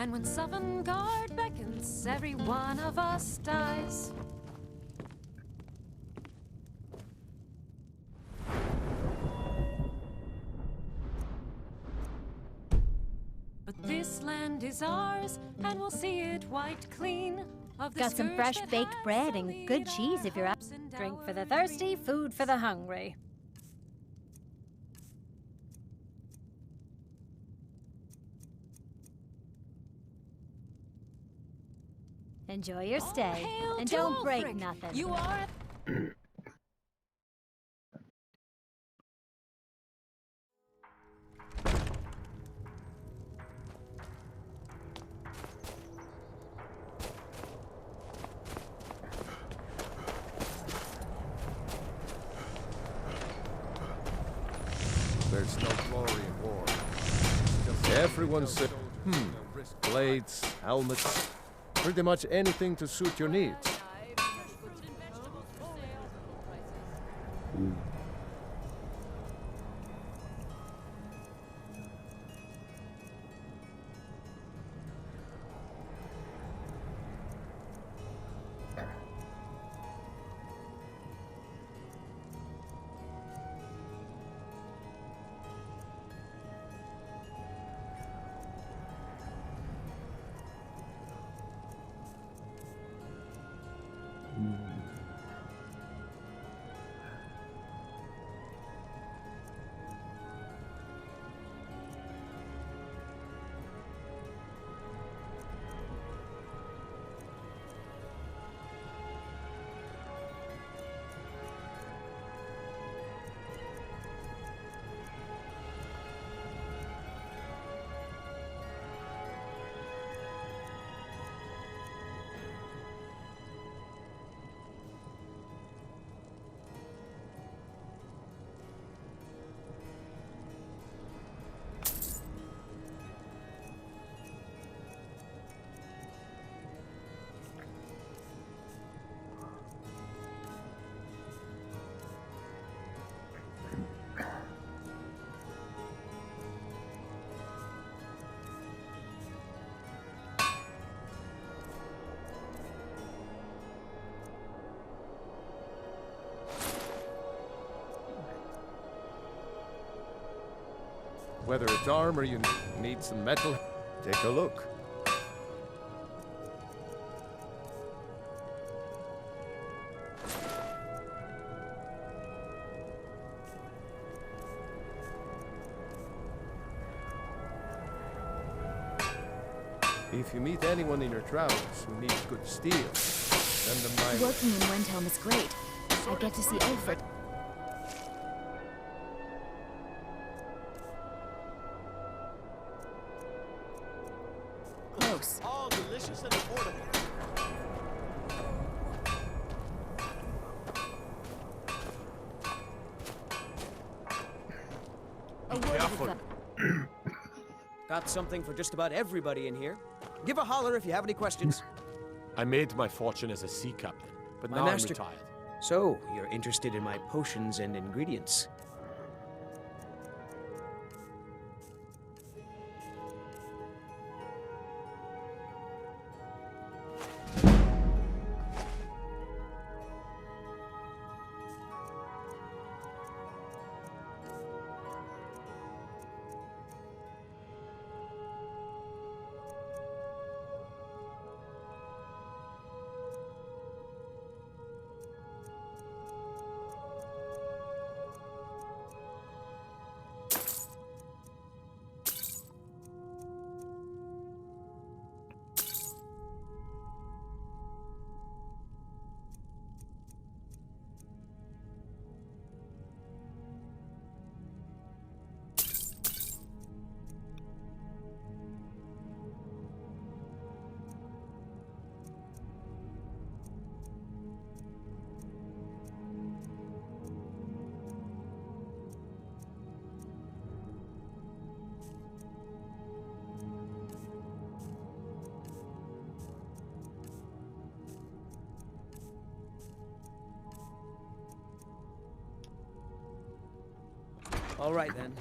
And when Sovngarde beckons, every one of us dies. But this land is ours, and we'll see it wiped clean. Got some fresh baked bread and good cheese if you're up. Drink for the thirsty, food for the hungry. Enjoy your stay, and don't break nothing. You are. There's no glory in war. Everyone said, blades, helmets, pretty much anything to suit your needs. Whether it's armor you need some metal, take a look. If you meet anyone in your travels who needs good steel, send them my way. Working in Windhelm is great. I get to see Alfred. Close. All delicious and affordable. A word of advice. Got something for just about everybody in here. Give a holler if you have any questions. I made my fortune as a sea captain, but My now master- I'm retired. So, you're interested in my potions and ingredients? All right, then.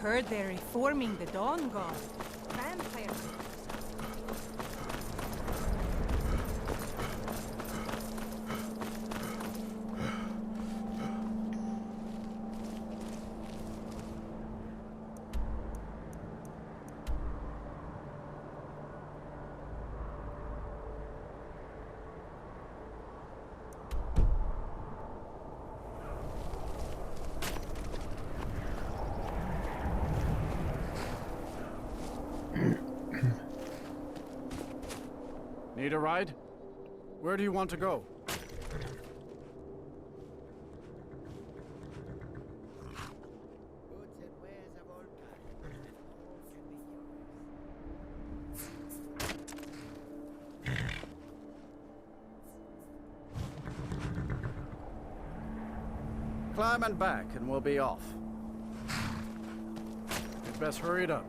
heard they're reforming the Dawn God. Vampires. Need a ride? Where do you want to go? Climb and back, and we'll be off. You'd best hurry it up.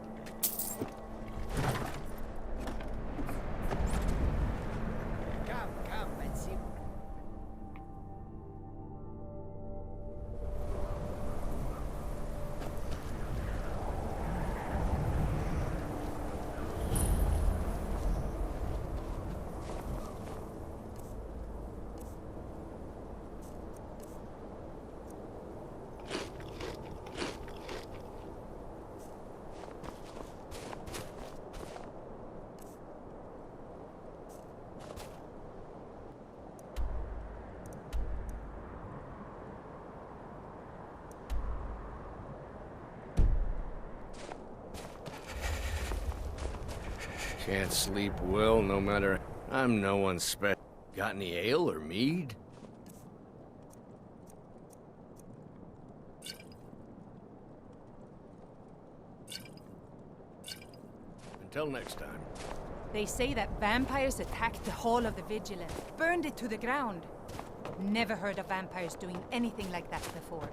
Can't sleep well, no matter. I'm no one special. Got any ale or mead? Until next time. They say that vampires attacked the Hall of the Vigilant, burned it to the ground. Never heard of vampires doing anything like that before.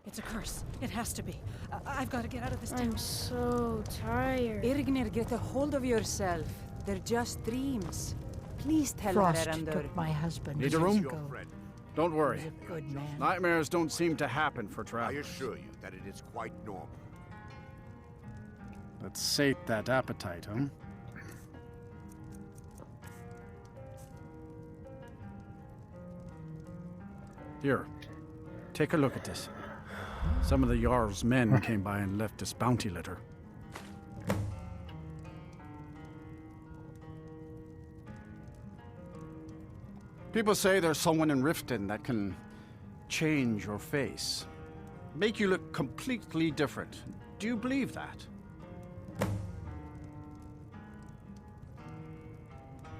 It's a curse. It has to be. I've got to get out of this town. I'm so tired. Irgnir, get a hold of yourself. They're just dreams. Please tell Frost her, EarnDur. took my husband. Need a years room? ago. Don't He worry. was a good man. Nightmares don't seem to happen for I travelers. assure you that it is quite normal. Let's sate that appetite, huh? Here, take a look at this. Some of the Jarl's men came by and left this bounty letter. People say there's someone in Riften that can change your face. Make you look completely different. Do you believe that?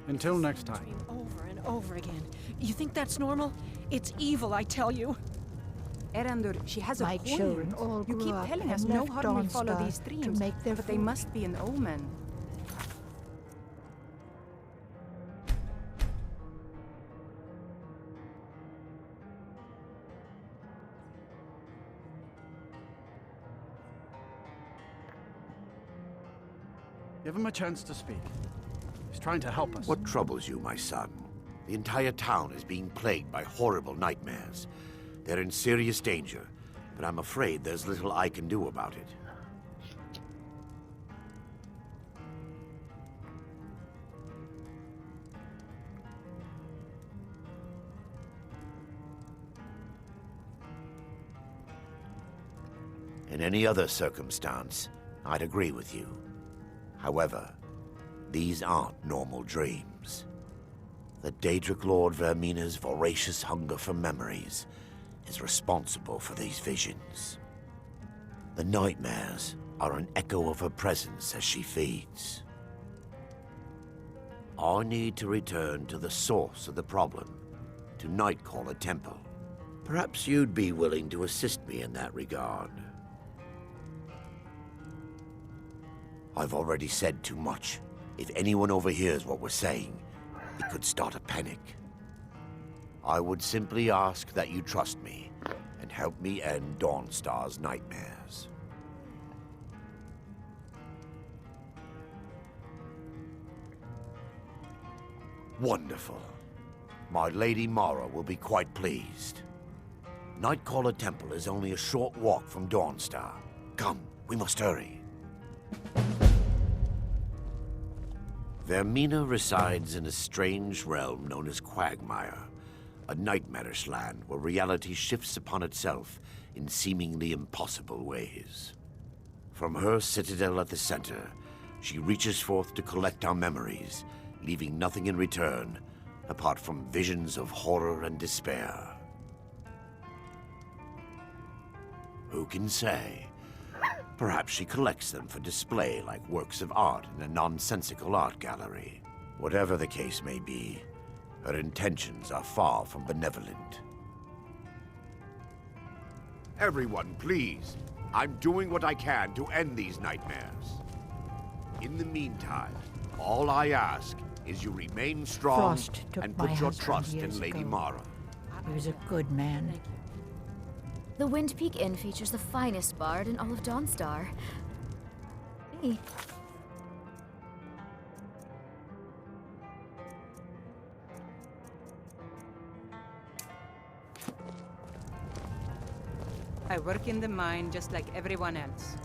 Until next time. Dream over and over again. You think that's normal? It's evil, I tell you. EarnDur, she has a My point. children all You grew keep up telling and us no left harm will follow Dawnstar these to dreams, make their but they food. must be an omen. Give him a chance to speak. He's trying to help us. What troubles you, my son? The entire town is being plagued by horrible nightmares. They're in serious danger, but I'm afraid there's little I can do about it. In any other circumstance, I'd agree with you. However, these aren't normal dreams. The Daedric Lord Vermina's voracious hunger for memories is responsible for these visions. The nightmares are an echo of her presence as she feeds. I need to return to the source of the problem, to Nightcaller Temple. Perhaps you'd be willing to assist me in that regard. I've already said too much. If anyone overhears what we're saying, it could start a panic. I would simply ask that you trust me and help me end Dawnstar's nightmares. Wonderful. My Lady Mara will be quite pleased. Nightcaller Temple is only a short walk from Dawnstar. Come, we must hurry. Vermina resides in a strange realm known as Quagmire, a nightmarish land where reality shifts upon itself in seemingly impossible ways. From her citadel at the center, she reaches forth to collect our memories, leaving nothing in return apart from visions of horror and despair. Who can say? Perhaps she collects them for display like works of art in a nonsensical art gallery. Whatever the case may be, her intentions are far from benevolent. Everyone, please. I'm doing what I can to end these nightmares. In the meantime, all I ask is you remain strong and put your trust in Lady Mara. He was a good man. The Wind Peak Inn features the finest bard in all of Dawnstar. Hey. I work in the mine just like everyone else.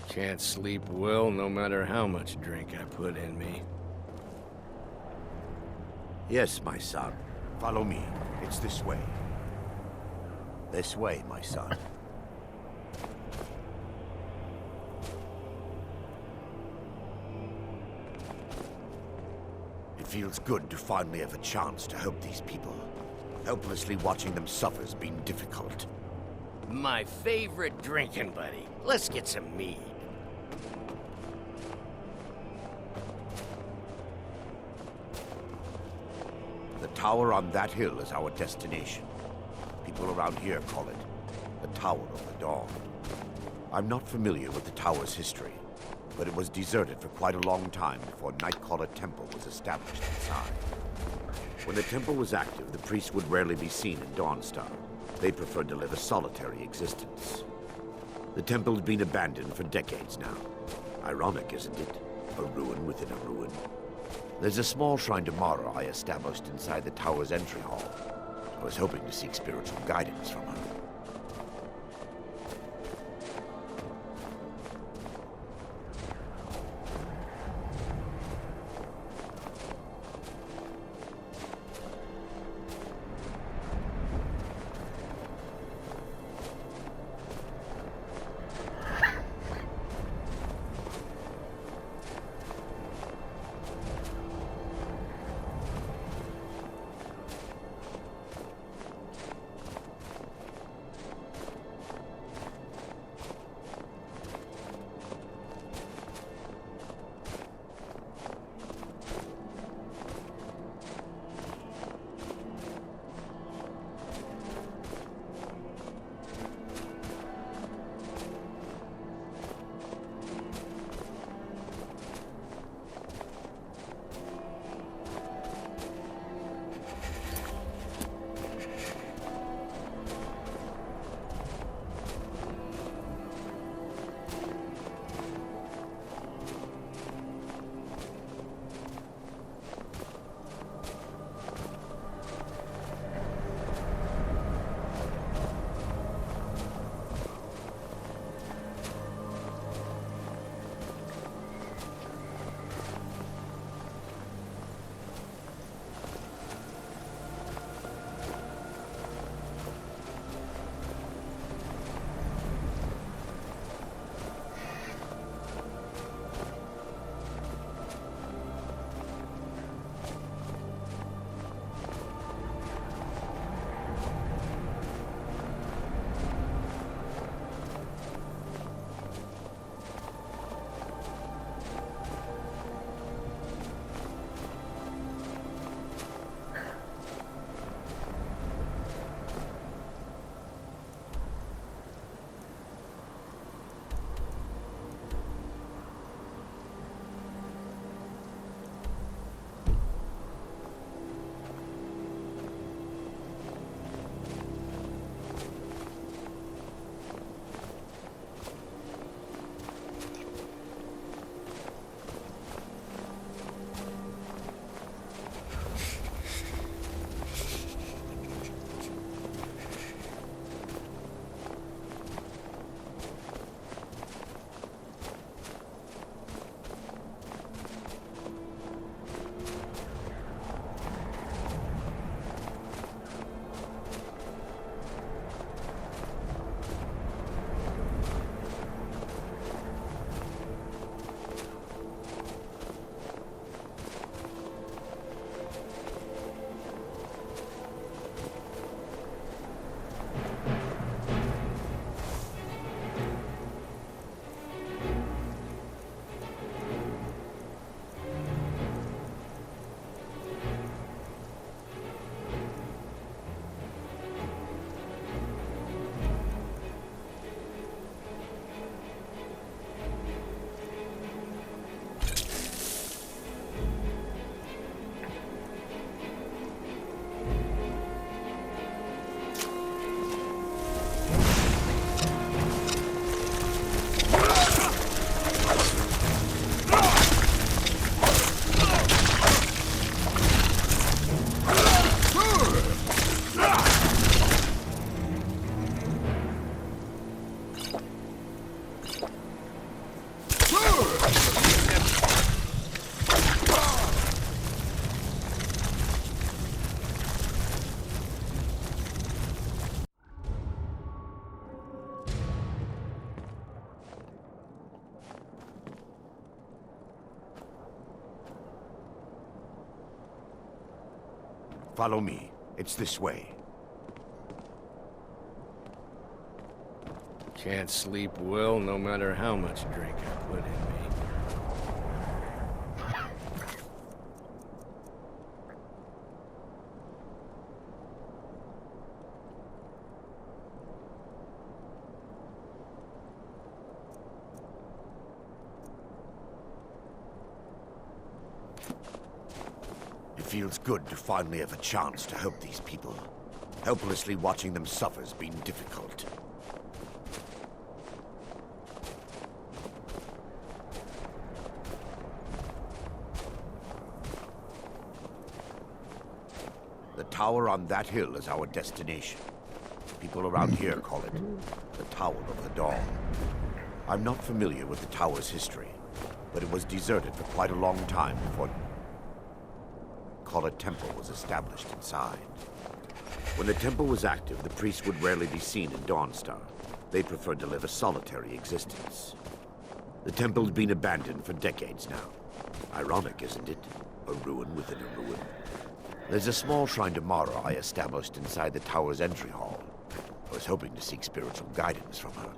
Can't sleep well no matter how much drink I put in me. Yes, my son. Follow me. It's this way. This way, my son. It feels good to finally have a chance to help these people. Helplessly watching them suffer has been difficult. My favorite drinking buddy. Let's get some mead. The tower on that hill is our destination. People around here call it the Tower of the Dawn. I'm not familiar with the tower's history, but it was deserted for quite a long time before Nightcaller Temple was established inside. When the temple was active, the priests would rarely be seen in Dawnstar. They preferred to live a solitary existence. The temple's been abandoned for decades now. Ironic, isn't it? A ruin within a ruin. There's a small shrine to Mara I established inside the tower's entry hall. I was hoping to seek spiritual guidance from her. Follow me. It's this way. Can't sleep well no matter how much drink I put in me. It feels good to finally have a chance to help these people. Helplessly watching them suffer's been difficult. The tower on that hill is our destination. People around here call it the Tower of the Dawn. I'm not familiar with the tower's history, but it was deserted for quite a long time before a temple was established inside. When the temple was active, the priests would rarely be seen in Dawnstar. They preferred to live a solitary existence. The temple's been abandoned for decades now. Ironic, isn't it? A ruin within a ruin. There's a small shrine to Mara I established inside the tower's entry hall. I was hoping to seek spiritual guidance from her.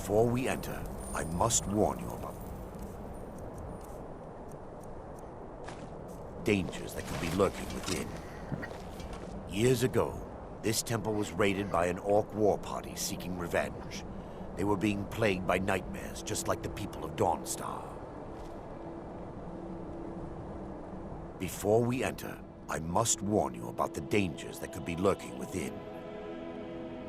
Before we enter, I must warn you about dangers that could be lurking within. Years ago, this temple was raided by an orc war party seeking revenge. They were being plagued by nightmares, just like the people of Dawnstar. Before we enter, I must warn you about the dangers that could be lurking within.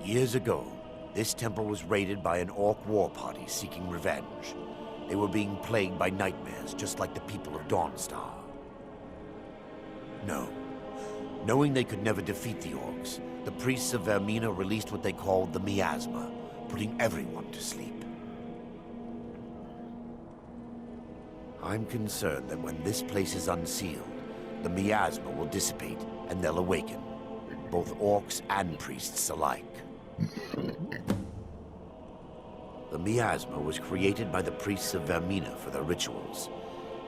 Years ago, this temple was raided by an orc war party seeking revenge. They were being plagued by nightmares, just like the people of Dawnstar. No. Knowing they could never defeat the orcs, the priests of Vermina released what they called the miasma, putting everyone to sleep. I'm concerned that when this place is unsealed, the miasma will dissipate and they'll awaken, both orcs and priests alike. The miasma was created by the priests of Vermina for their rituals.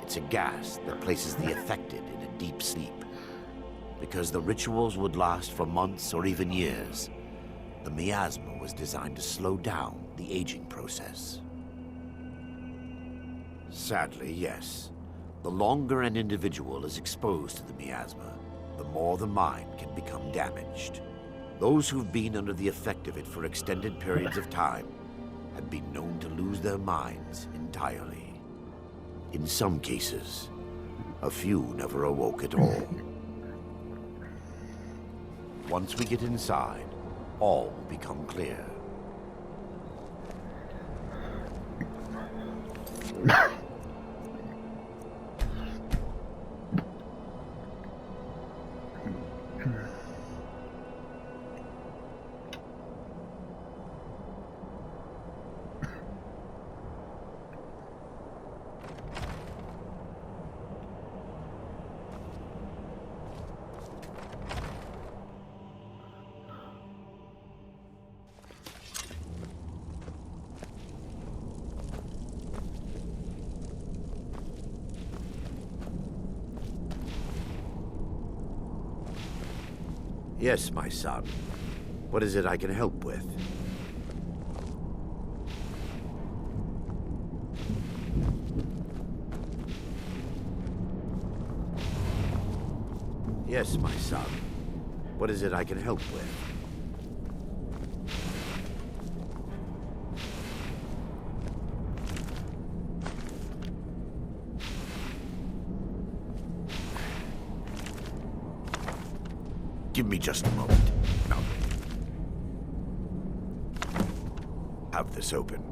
It's a gas that places the affected in a deep sleep. Because the rituals would last for months or even years, the miasma was designed to slow down the aging process. Sadly, yes. The longer an individual is exposed to the miasma, the more the mind can become damaged. Those who've been under the effect of it for extended periods of time have been known to lose their minds entirely. In some cases, a few never awoke at all. Once we get inside, all will become clear. Yes, my son. What is it I can help with? Yes, my son. What is it I can help with? Give me just a moment. Now, have this open.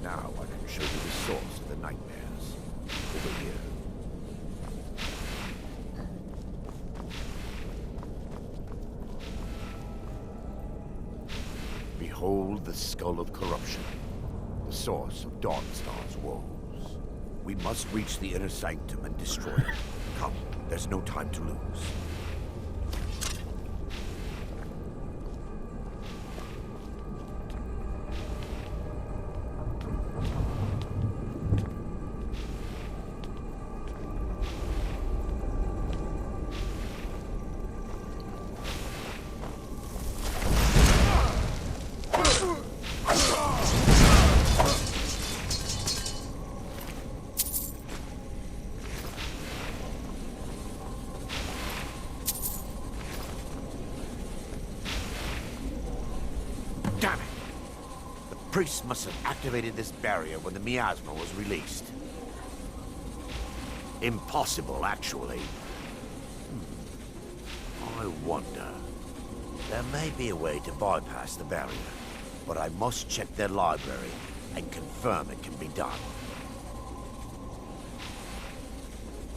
Now I can show you the source of the nightmares. Over here. Behold the skull of corruption, the source of Dawnstar's woes. We must reach the inner sanctum and destroy it. Come, there's no time to lose. Damn it! The priests must have activated this barrier when the miasma was released. Impossible, actually. I wonder. There may be a way to bypass the barrier, but I must check their library and confirm it can be done.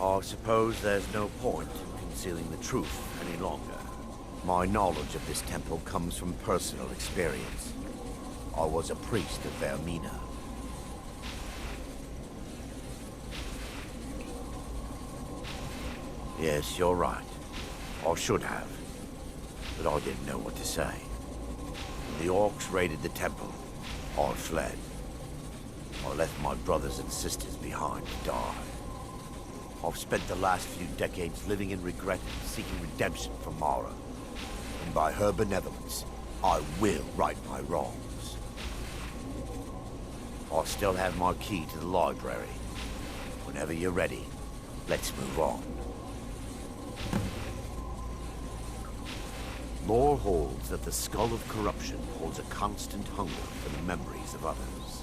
I suppose there's no point in concealing the truth any longer. My knowledge of this temple comes from personal experience. I was a priest of Vermina. Yes, you're right. I should have. But I didn't know what to say. When the orcs raided the temple, I fled. I left my brothers and sisters behind to die. I've spent the last few decades living in regret and seeking redemption from Mara. And by her benevolence, I will right my wrongs. I still have my key to the library. Whenever you're ready, let's move on. Lore holds that the Skull of Corruption holds a constant hunger for the memories of others.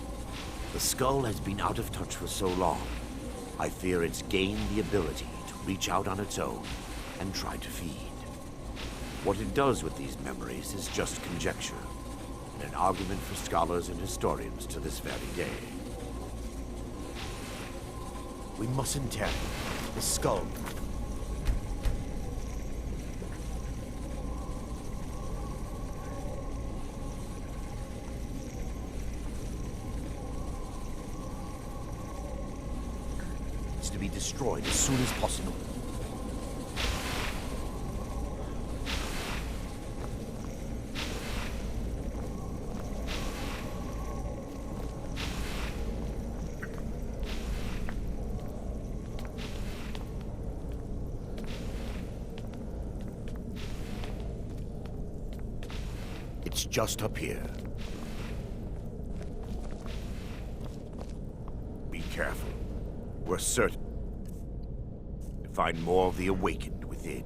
The skull has been out of touch for so long, I fear it's gained the ability to reach out on its own and try to feed. What it does with these memories is just conjecture, and an argument for scholars and historians to this very day. We mustn't tarry. The skull. It's to be destroyed as soon as possible. It's just up here. Be careful. We're certain to find more of the awakened within.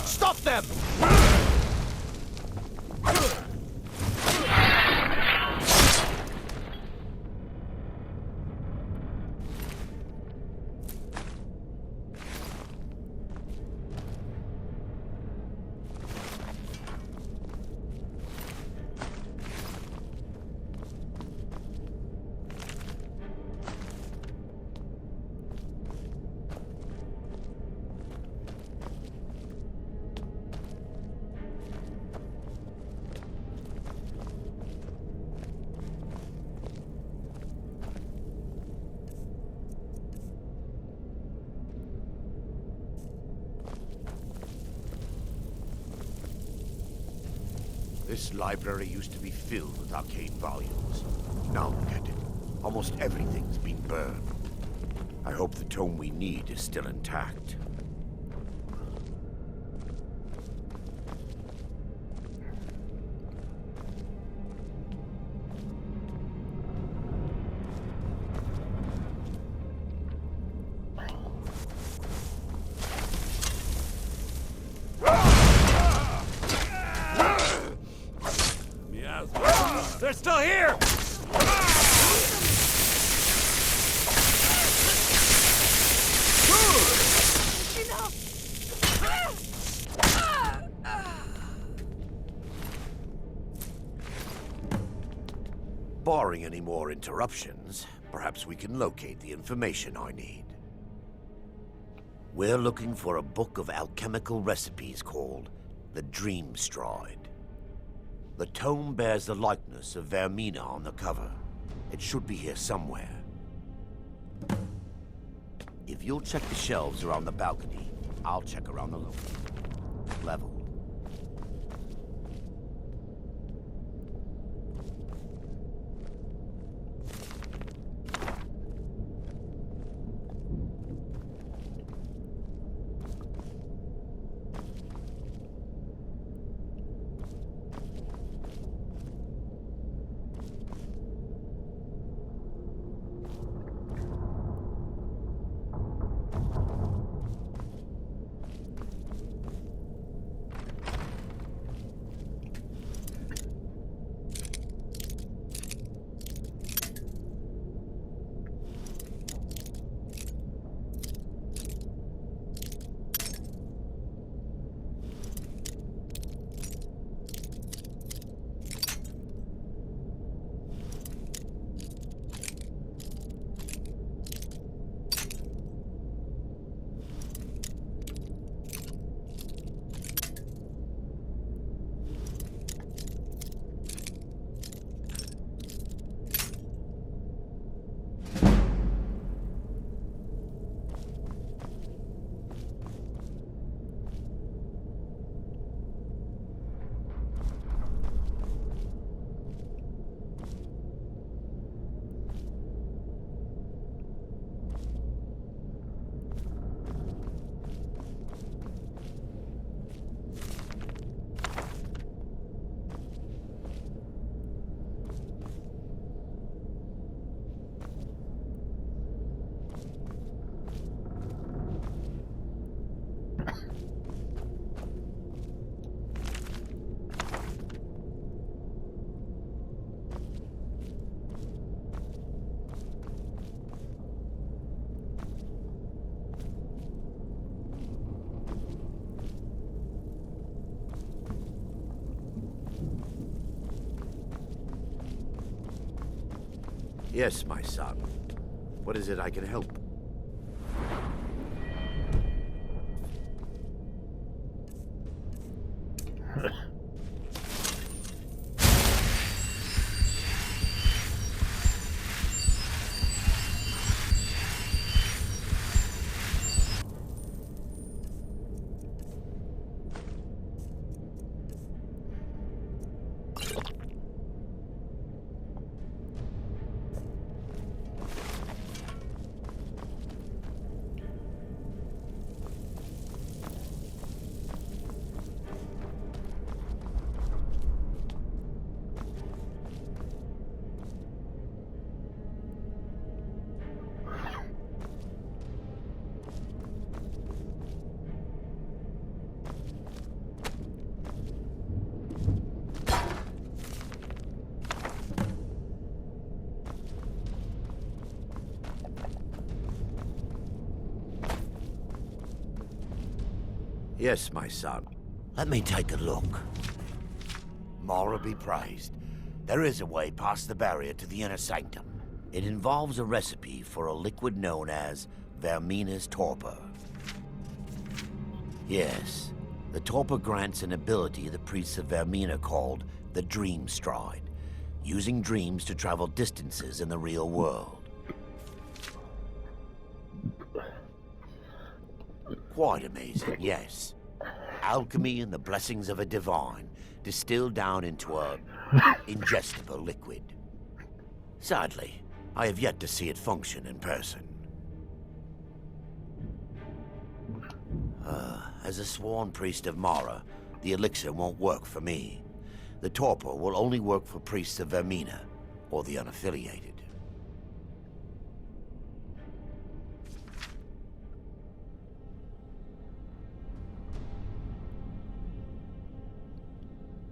Stop them! This library used to be filled with arcane volumes. Now look at it. Almost everything's been burned. I hope the tome we need is still intact. They're still here! Barring any more interruptions, perhaps we can locate the information I need. We're looking for a book of alchemical recipes called the Dream Stride. The tome bears the likeness of Vermina on the cover. It should be here somewhere. If you'll check the shelves around the balcony, I'll check around the level. Yes, my son. What is it I can help? Yes, my son. Let me take a look. Mara be praised. There is a way past the barrier to the inner sanctum. It involves a recipe for a liquid known as Vermina's torpor. Yes, the torpor grants an ability the priests of Vermina called the Dream Stride, using dreams to travel distances in the real world. Quite amazing, yes. Alchemy and the blessings of a divine distilled down into a ingestible liquid. Sadly, I have yet to see it function in person. As a sworn priest of Mara, the elixir won't work for me. The torpor will only work for priests of Vermina, or the unaffiliated.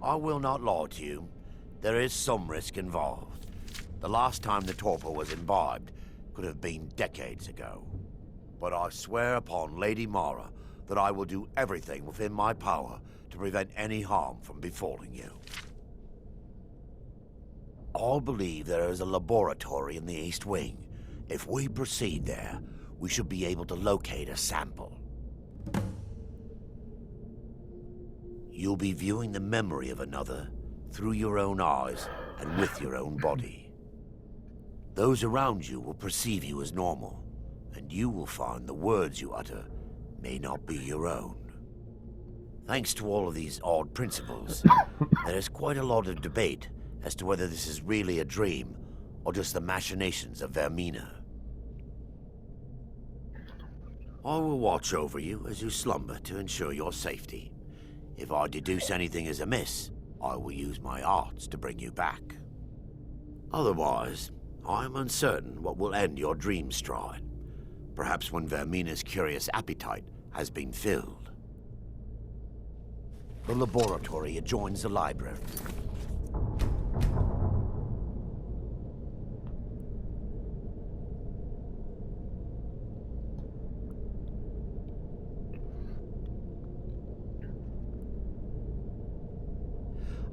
I will not lie to you. There is some risk involved. The last time the torpor was imbibed could have been decades ago. But I swear upon Lady Mara that I will do everything within my power to prevent any harm from befalling you. I believe there is a laboratory in the East Wing. If we proceed there, we should be able to locate a sample. You'll be viewing the memory of another through your own eyes and with your own body. Those around you will perceive you as normal, and you will find the words you utter may not be your own. Thanks to all of these odd principles, there is quite a lot of debate as to whether this is really a dream or just the machinations of Vermina. I will watch over you as you slumber to ensure your safety. If I deduce anything is amiss, I will use my arts to bring you back. Otherwise, I am uncertain what will end your dream stride. Perhaps when Vermina's curious appetite has been filled. The laboratory adjoins the library.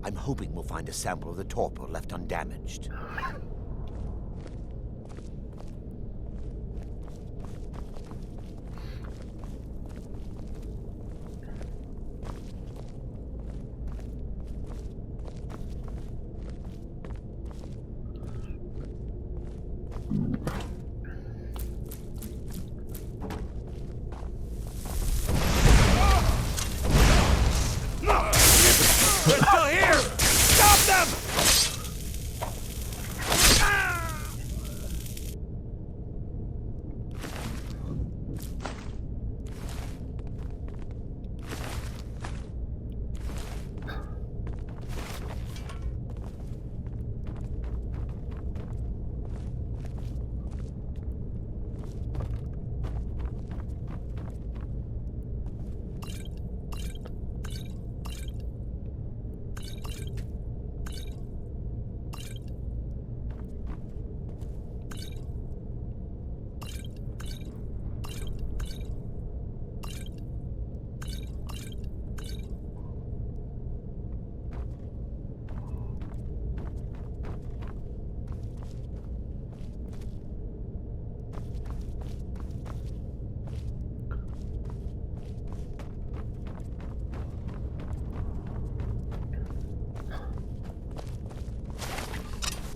I'm hoping we'll find a sample of the torpor left undamaged.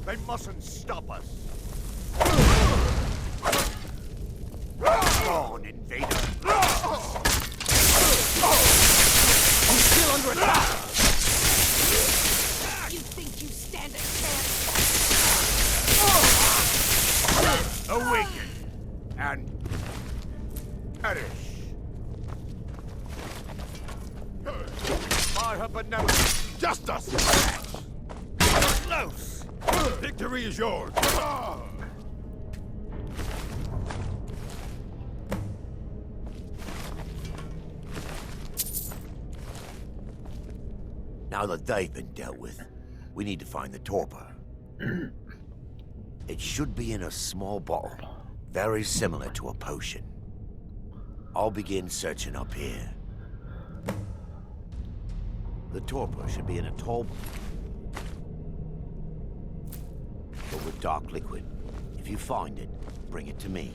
They mustn't stop us. On, invader. I'm still under attack! You think you stand a chance? Awaken and perish. By her benevolence, justice is matched. Close. Victory is yours. Now that they've been dealt with, we need to find the torpor. It should be in a small bottle, very similar to a potion. I'll begin searching up here. The torpor should be in a tall... but with dark liquid. If you find it, bring it to me.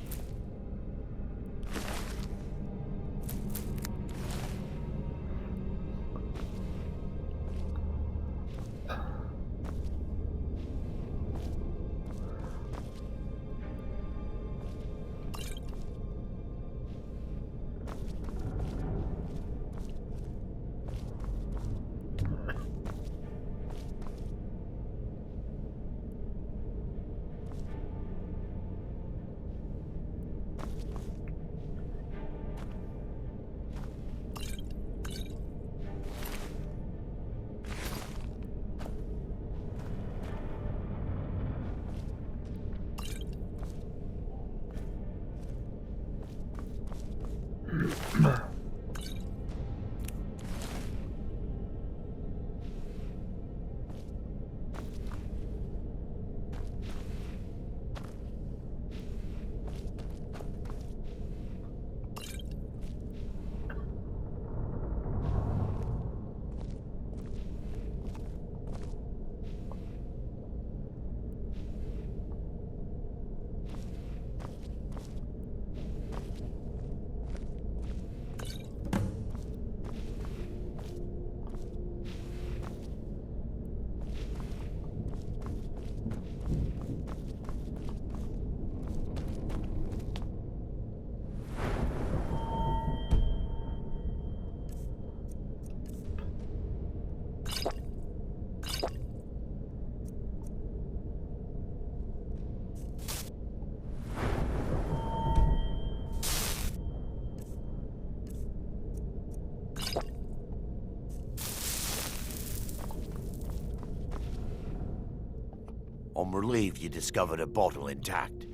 I'm relieved you discovered a bottle intact.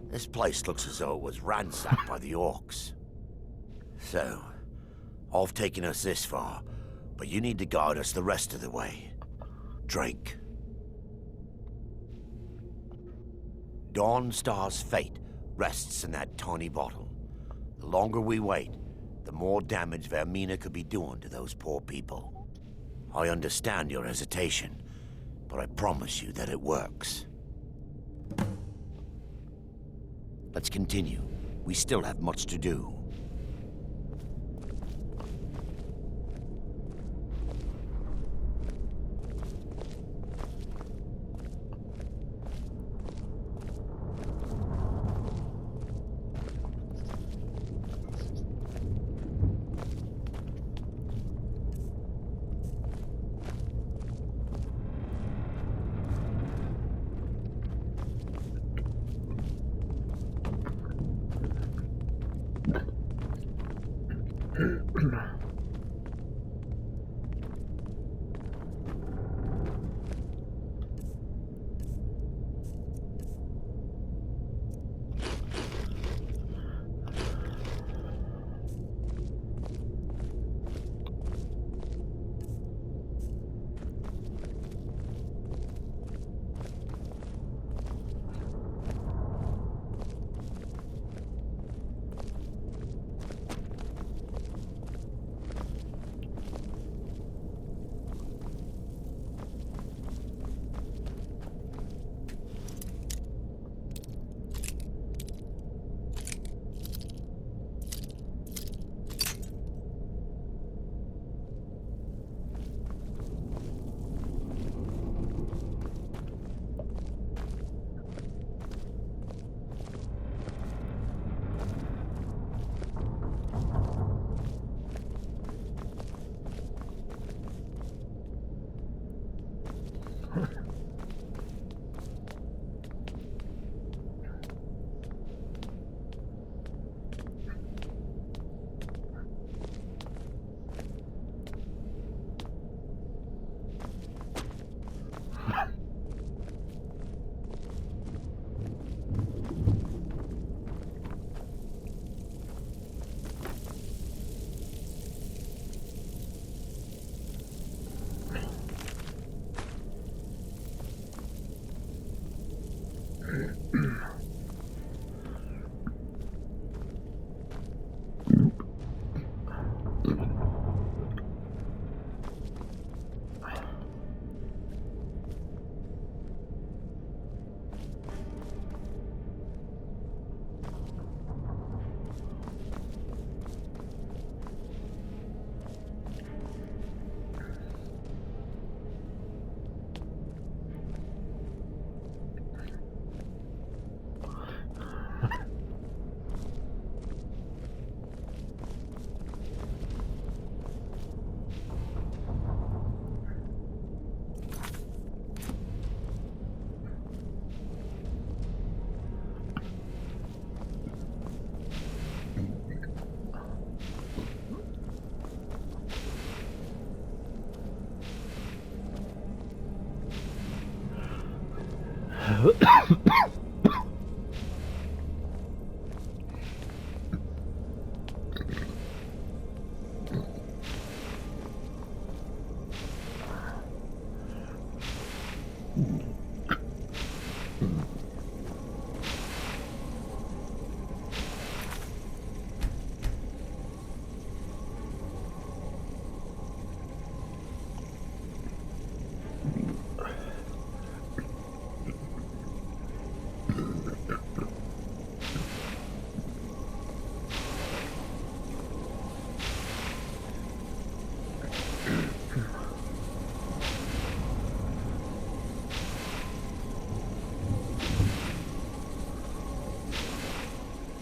This place looks as though it was ransacked by the orcs. So, I've taken us this far, but you need to guide us the rest of the way. Drink. Dawnstar's fate rests in that tiny bottle. The longer we wait, the more damage Vermina could be doing to those poor people. I understand your hesitation, but I promise you that it works. Let's continue. We still have much to do.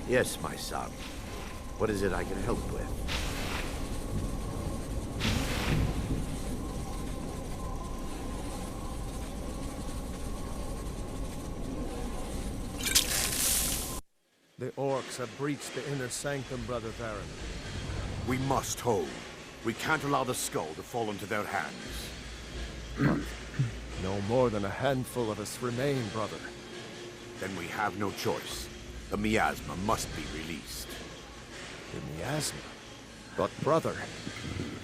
Yes, my son. What is it I can help with? The orcs have breached the inner sanctum, Brother Baron. We must hold. We can't allow the skull to fall into their hands. But no more than a handful of us remain, brother. Then we have no choice. The miasma must be released. The miasma? But brother...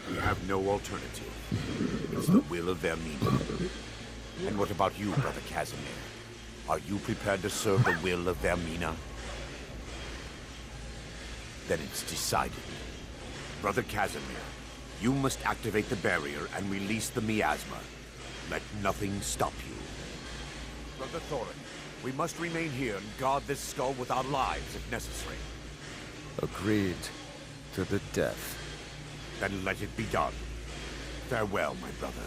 We have no alternative. It's the will of Vermina. And what about you, Brother Casimir? Are you prepared to serve the will of Vermina? Then it's decided. Brother Casimir, you must activate the barrier and release the miasma. Let nothing stop you. Brother Thorin, we must remain here and guard this skull with our lives if necessary. Agreed to the death. Then let it be done. Farewell, my brothers.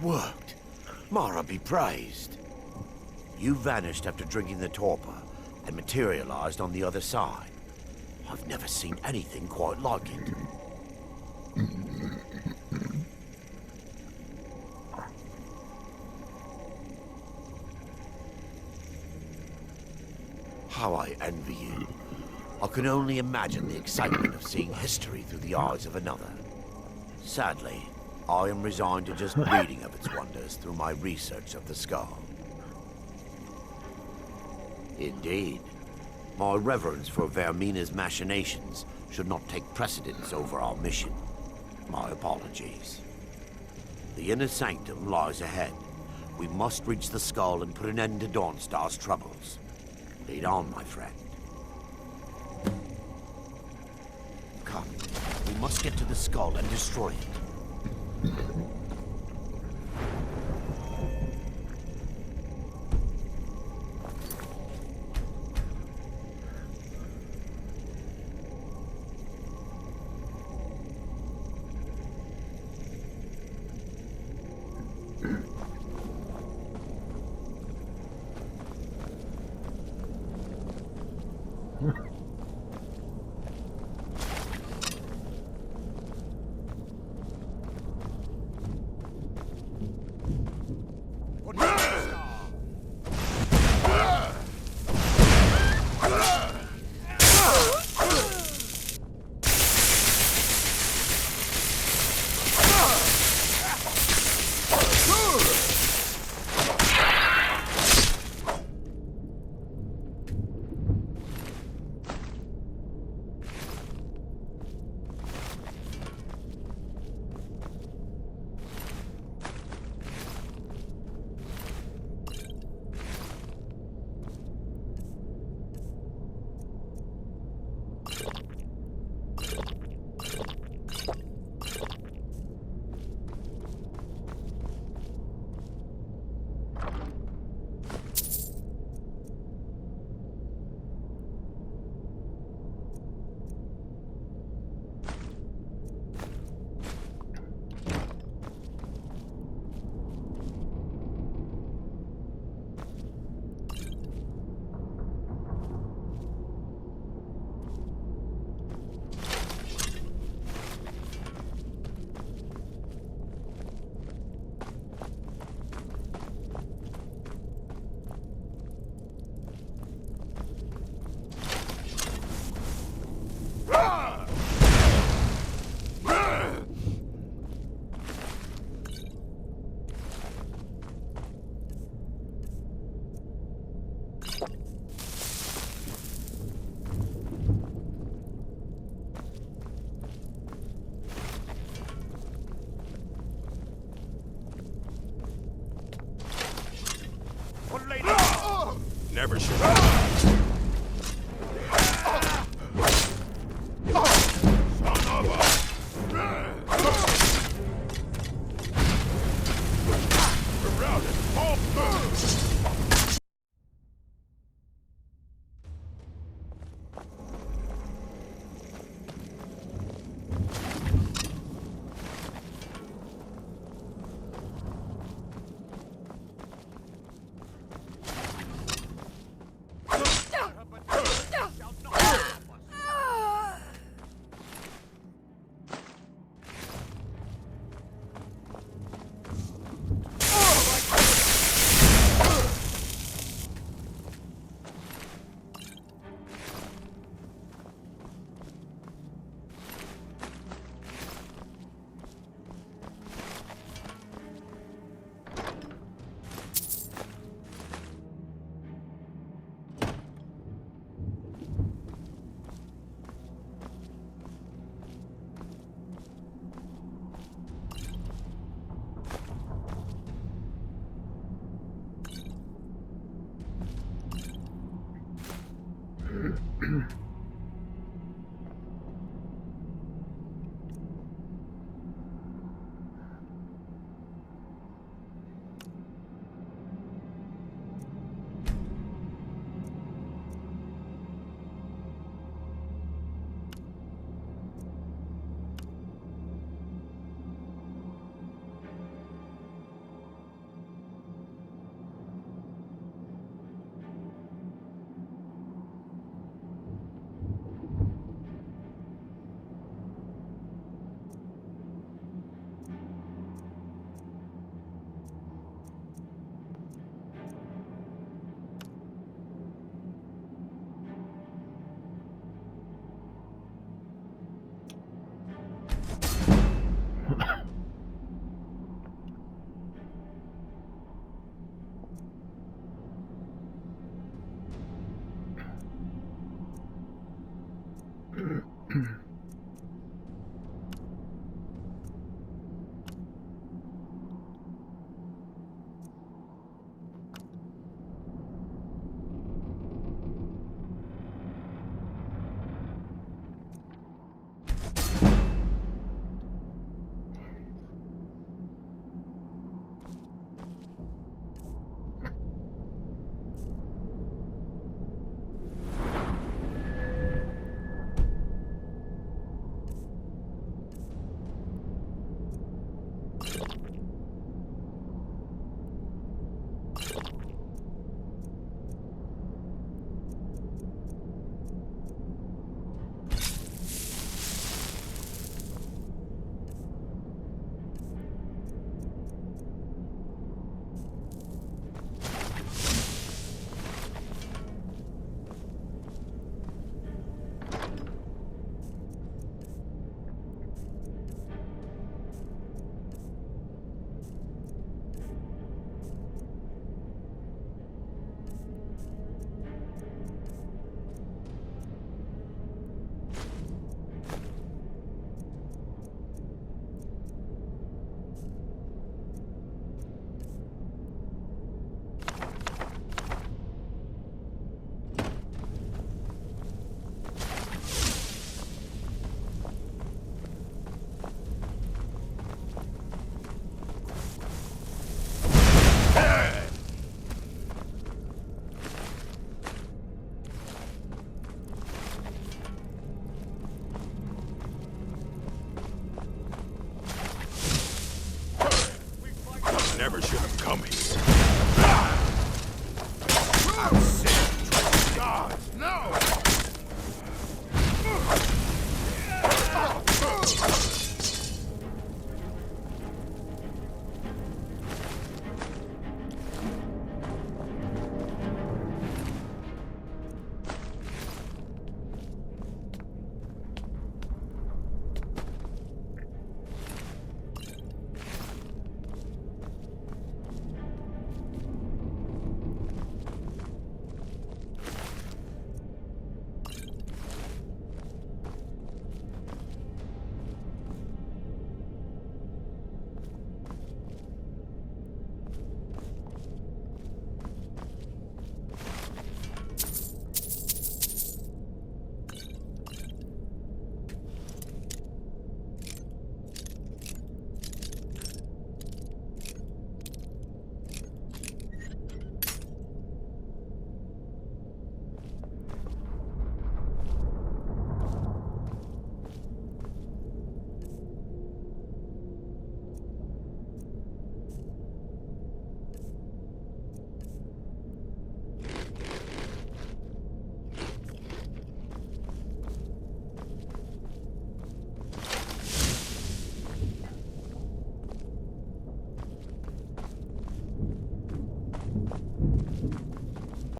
Worked. Mara be praised. You vanished after drinking the torpor and materialized on the other side. I've never seen anything quite like it. How I envy you. I can only imagine the excitement of seeing history through the eyes of another. Sadly, I am resigned to just reading of its wonders through my research of the skull. Indeed. My reverence for Vermina's machinations should not take precedence over our mission. My apologies. The inner sanctum lies ahead. We must reach the skull and put an end to Dawnstar's troubles. Lead on, my friend. Come, we must get to the skull and destroy it. Never should.